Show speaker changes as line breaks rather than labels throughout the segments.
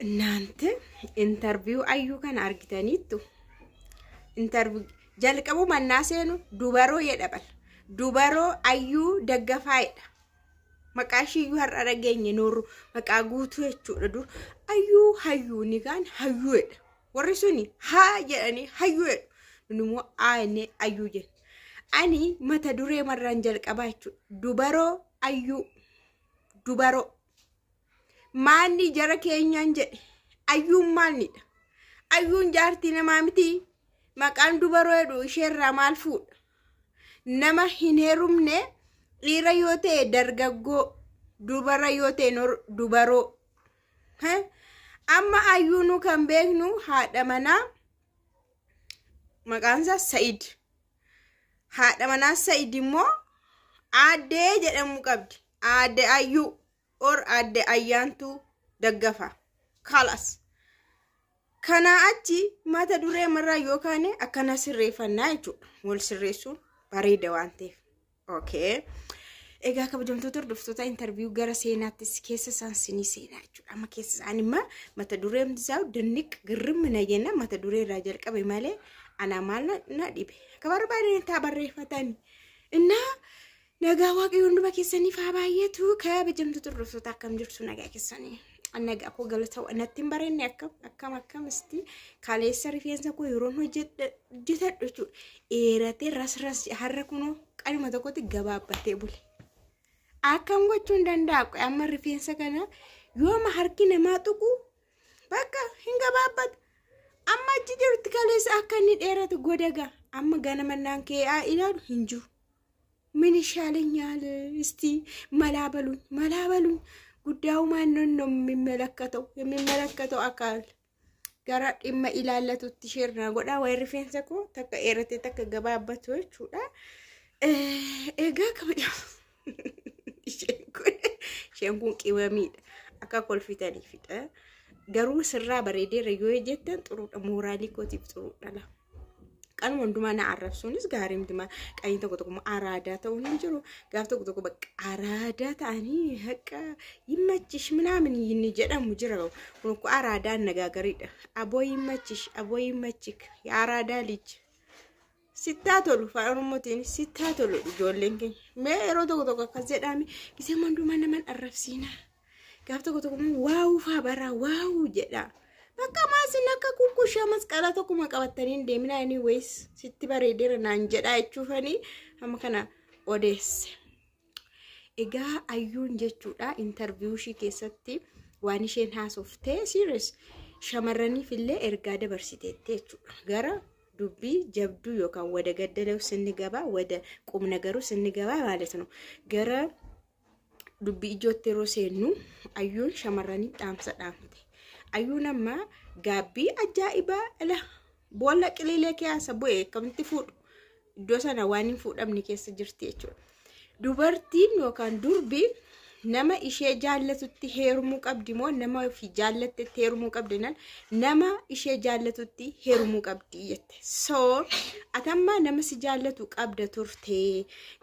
እናንተ ኢንተርቪው አዩ kan argitaniittu ኢንተርቪው jalqabu mannaseenu dubaroo yedhabal dubaroo ayyuu daggafaayedha maqaashiyyu har'a dhageenye nooru maqaa guutuu jechuudha dur ayyuu hayyuu ni gaan hayyuudha warri suni haa jedhanii hayyuudha numoo aane ayyuu jedhe ani mata duree marraan jalqabaa jechuudha dubaroo ayyuu dubaroo maanni jara keenyaan jedhe ayyuun maalnidha ayyuun jaartii namaa miti maqaan dubaroo jedhu isheerraa maal fuudha nama hin heerumne dhiira yoo ta'e dargaggoo dubara yoo ta'e dubaroo amma ayyuunu kan beeknu haadha manaa maqaansaa Sa'id haadha manaa Sa'id immoo aadde jedhamu qabdi aadde ayyuu or aadde ayyaantu daggafa kalas kana achi mata duree marraa yookaan akkana sirreeffannaa jechuudha wal sirreessuun bareeda waan ta'eef okay egaa kabajamtoota hordoftoota interview gara seenaattis keessa saansinii seenaa jechuudha amma keessa isaanimma mata duree isaa dinniq girrimna jenna mata duree irraa jalqabe malee ana maal na dhibe akka barbaadeen taa barreeffatan inna nagaa waaqayyoon duba keessanii faa baay'eetu kabajamtoota hordoftoota akkam jirtu nagaa keessanii annaga ko galata wanatti barenne akkam isti kaleessa rifeensa ko yeroon hojjetadhu eerate ras harra kuno qalma tokkotti gabaabbatee bule akkam gochuun danda'a amma rifeensa kana yooma harki namaa tuqu bakka hin gabaabbat amma jirutti kaleessa akka inni dheeratu godaga amma ganamannaan kee ilaalu hin jiru min ishaaleenyaal isti malaabaluun ጉዳዩ ማንነው ነው የሚመለከተው አካል ጋራ ዲማ ኢላለቱት ሼርና ጎዳ ወይ ሪፌንሰኮ ተከ ኤረቴ ተከ ገባባቶች ወዳ ኤጋ ከመዳ ሸንኩን ቂወሚድ አካ ኮልፊታሊ ፊጣ ገሩ ስራ በሬዴ ረዮ የጀተን ጥሩ ሞራሊ ኮቲብ ጥሩ ዳላ ቀን ወንዱማና አረፍሱንስ ጋሪም ድማ ቀኝ ተቆጥቆ አራዳ ተውን እንጅሩ ጋፍ ተቆጥቆ በቃ አራዳ ታኒ ሀቃ ይመችሽ ምናምን ይንጀዳሙ ጅራው ወንኩ አራዳ አነጋገሪዳ አቦይ ይመችክ ያራዳ ልጅ ሲታቶሉ ፋርሞቲን ሲታቶሉ ጆለንከኝ ሜሮ ተቆጥቆ ከዘዳሚ ጊዜ ወንዱማና ማን አረፍሲና ጋፍ ተቆጥቆ ዋው ፋበራ ዋው ጀዳ በቃ ማስነካ ኩኩሻ መስቀላቶ ኩማ ቀበተኒ እንደምና ኤኒዌይስ ሲቲ በሬዴር ናንጀዳ አይቹፈኒ አመከና ኦዴስ ኤጋ አዩን ጀቹዳ ኢንተርቪው ሺ ኬሰቲ ዋኒሽን ሃሶፍቴ ሲሪየስ ሸመረኒ ፍሌ ኤርጋደ በርሲቴቴ ጋራ ዱቢ ጀብዱ ዮካ ወደ ገደለው ስንገባ ወደ ቁም ነገሩ ስንገባ ማለት ነው ገረ ዱቢ ጆቴሮ ሴኑ አዩን ሸመረኒ ዳምሰዳምቴ ayunama gabi ajaiba ala bolla qilile kiasa boye kamti fuud iddo sana waan fuudhamni keessa jirti jechuudha dubartiin yookaan durbi nama ishee jaallatutti heerumuu qabdi moo nama fi jaallatetti heerumuu qabdinan nama ishee jaallatutti heerumuu qabdi jette so atamma nama si jaallatu qabda turte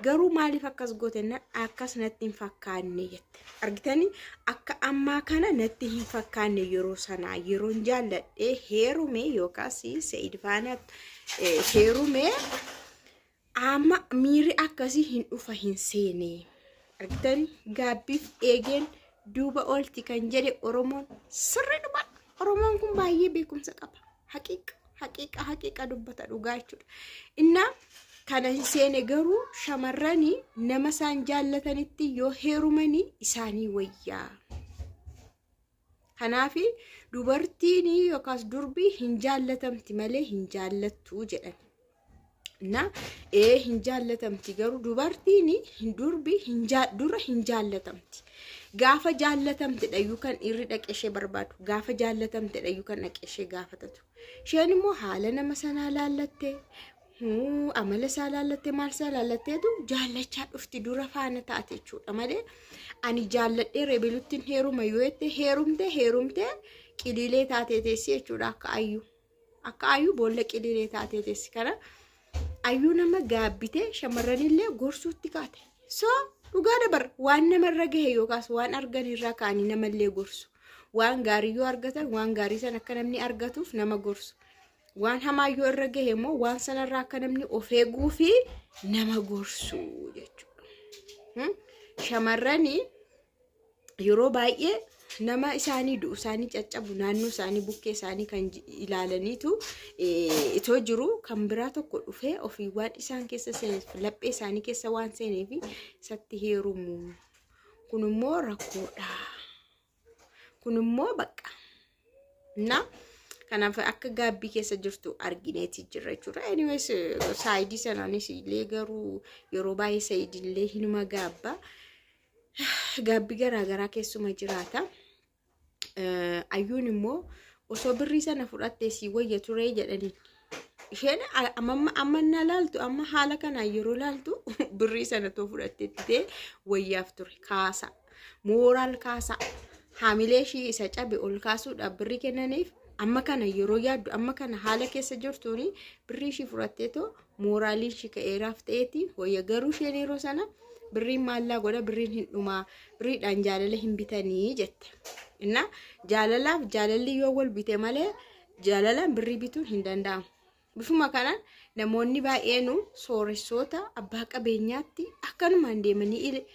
garuu maaliif akkas gootenna akkas natti hin fakkaanne jette argitani akka amma kana natti hin fakkaanne yeroo sana yeroon jaalladhe heerume yookaas Sa'id faana heerume amma miiri akkasi hin dhufa hin seene argitani gaabbiif eegen duuba olti kan jedhe oromoon sirriidhuma oromoon kun baay'ee beekumsa qaba haqiiqa dubbata dhugaa jechuudha inna kana seene garuu shamarrani nama isaan jaallatanitti yoo heerumani isaanii wayyaa kanaafi dubartiin yookaas durbi hin jaallatamti malee hin jaallattu jedhan na hin jaallatamti garuu dubartiin durbi dura hin jaallatamti gaafa jaallatamti dhayu kan irri dhaqeshee barbaadu gaafa jaallatamti dhayu kan dhaqeshee gaafatatu isheen immoo haala nama sanaa laallatte amala isaa laallatte maal isaa laallatteetu jaallachaa dhufti dura faana taate jechuudha malee ani jaalladhee rebeeluttiin heeruma yoo jette heerumte qililee taatee teessi jechuudha akka ayyuu boolla qililee taatee teessi kana ayyuu nama gaabbite shamarranillee gorsuutti kaate so dhugaa dabar waan namarra gahe yookaas waan argan irraa kaanii namallee gorsu waan gaarii yoo argatan waan gaarii sana akka namni argatuuf nama gorsu. Waan hamaa yoo irra gahe immoo waan sanarraa akka namni of eeguu fi nama gorsu jechuudha. Shamarranii yeroo baay'ee nama isaanii du'u isaanii caccabu naannoo isaanii bukkee isaanii kan ilaalaniitu itoo jiru kan biraa tokko dhufee ofii waan isaan keessa seenes laphee isaanii keessa waan seenee fi isatti heerumu. Kun immoo rakkoodha. Kun immoo bakka. Kanaaf akka gaabbii keessa jirtu argineeti jirra jechuudha. Anyways saayidii sanaanis illee garuu yeroo baay'ee saayidillee hinuma gaabba. Gaabbii garaagaraa keessuma jiraata. Ayyuun immoo osoo birrii sana fudhattee si wayya ture jedhanii. Isheen amma na laaltu amma haala kanaan yeroo laaltu birrii sana too fudhattee wayyaaf ture. Kaasa. Mooraal kaasa. Haamilee ishii isa cabe ol kaasuudhaaf birrii kennaniif. Amma kana yeroo yaaddu amma kana haala keessa jirtuuni birrii ishii fudhattee too mooraalii ishii ka'eeraaf ta'eeti wayya garuu isheen yeroo sana birriin maallaa godha birriin hin dhumaa birriidhaan jaalala hin bitanii jette. Inna jaalalaaf jaalalli yoo wal bite malee jaalalaan birrii bituun hin danda'amu. Bifuma kanaan namoonni baay'een sooressoota abbaa qabeenyaatti akkanumaan deemanii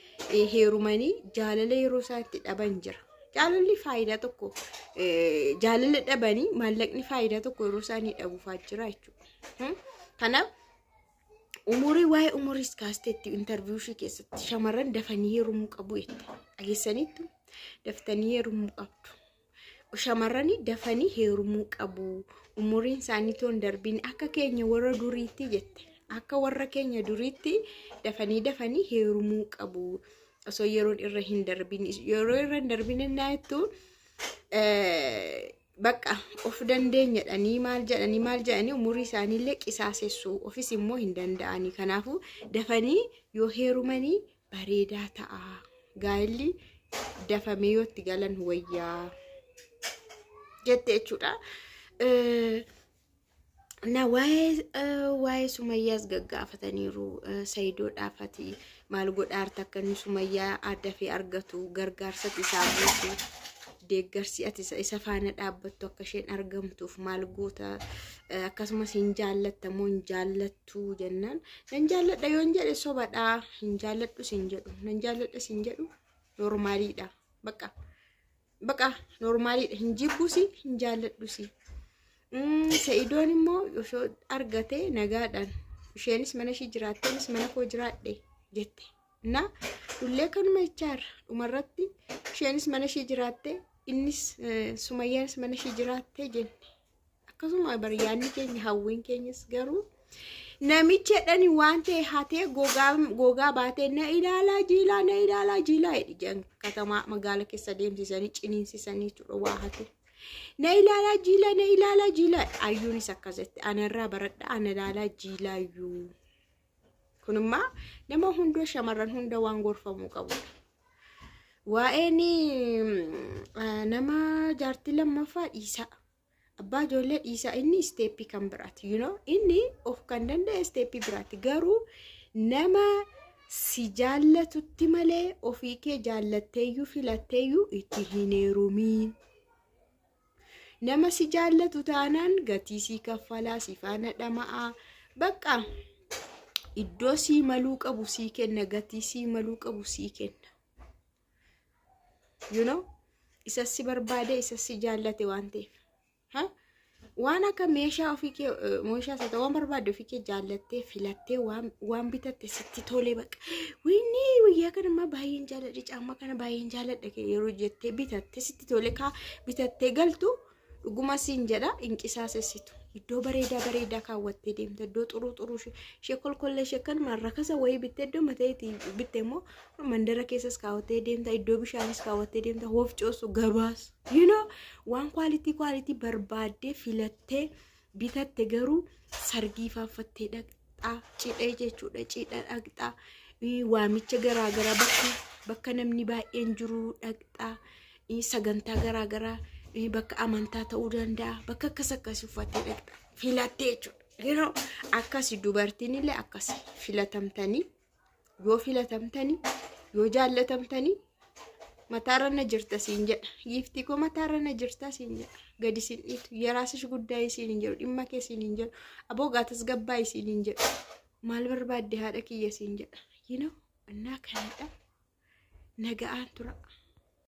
heerumanii jaalala yeroo isaatti dhaban jira. Jaalalli faayidaa tokko jaalala dhabanii maallaqni faayidaa tokko yeroo isaanii dhabuufaa jira jechuudha. Kanaaf waa'ee umurii kaasteetti interviiyuu keessatti shamarran dafanii heerumuu qabu jette. Dhageessaniittu daftanii heerumuu qabdu. Shamarran dafanii heerumuu qabu. Umuriin isaanii toon darbiin akka keenya warra duriitti jette. Akka warra keenya duriitti dafanii heerumuu qabu. Osoo yeroo irra hin darbin yeroo irra hin darbin naaytu bakka of dandeenyadhanii maal jedhanii umurii isaaniillee qisaasessu ofis immoo hin danda'anii. Kanaafuu dafanii yoo heerumanii bareedaa ta'a. Gaa'illi dafamee yoo itti galan wayyaa jette jechuudha. Na waa'ee Sumayyaas gaggaafataniiru. Saayidoo dhaafati maal godhaarta akka inni Sumayyaa adda fi argatu gargaarsa isaa guutuu deeggarsi ati isa faana dhaabbattu akka isheen argamtuuf maal goota akkasumas hin jaallattamoo hin jaallattu jennaan. Nan jaalladha yoo hin jedhe sobadhaa hin jaalladhu sin jedhu nan jaalladha sin jedhu normaaliidha. Bakka normaaliidha hin jibbusi hin jaalladhusi. Saayidoon immoo osoo argate nagaadhaan isheenis mana ishii jiraattenis mana koo jiraadhe jette. Na dullee kanuma jechaarra dhumarratti isheenis mana ishii jiraatte innis Sumayyaanis mana ishii jiraatte jenne. Akkasuma baryaanni keenya hawwiin keenyas garuu namichi jedhani waan ta'e hatee gogaa baatee na ilaalaa jiilaa jedhi jan katamaa magaala keessa deemsisanii ciniinsisanii tura waa hate. Na ilaalaa jiilaa ayyuunis akkasitti anarraa baradha ana ilaalaa jiilaayyuu. Kunummaa nama hundoo shamarran hunda waan gorfamuu qabudha. Waa'een nama jaartii lammaffaa dhiisaa. Abbaa ijoollee dhiisaa inni isteeppii kan biraati. Inni of kan danda'e isteeppii biraati. Garuu nama si jaallatutti malee ofii kee jaallatteeyyuu filatteeyyuu itti hin heerumiin. Nama si jaallatu taanaan gatii si kaffalaa si faana dhama'aa. Bakka iddoo si maluu qabu si kenna gatii si maluu qabu si kenna. Isa si barbaade isa si jaallate waan ta'eef. Waan akka meeshaa ofii kee meeshaa isa ta'u waan barbaade ofii kee jaallattee filattee waan bitatte sitti tolee bakka. Winni wayyaa kanammaa baay'een jaalladhe caammaa kana baay'een jaalladhe yeroo jettee bitatte sitti tolee kaa bitattee galtu dhuguma siin jedha inqisaasessitu. Iddoo bareedaa kaawwattee deemta iddoo xuruu ishee kolkollee ishee kanuma rakasa wayii bittee iddoo mateetii bittee immoo mandara keessas kaawwattee deemta iddoo bishaanis kaawwattee deemta hoof coosu gabaas waan kwaalitii barbaaddee filattee bitatte garuu sargii faaffattee dhaqxaa cidhee jechuudha cidha dhaqxaa waamicha garaagaraa bakka namni baay'een jiru dhaqxaa sagantaa garaagaraa bakka amantaa ta'uu danda'a bakka akkas uffattee dhaqxa filattee jechuudha. Akkasi dubartiin illee akkasi filatamtanii yoo jaallatamtanii mataarana jirta siin jedha giiftii koo mataarana jirta siin jedha gadi siin dhiitu yeraasሽ ጉዳይ siin hin jedhu dhimma kee siin hin jedhu aboo gaatas gabbaay siin hin jedhu maal barbaadde haadha kiyya siin jedha you know እና kanadha naga'aan tura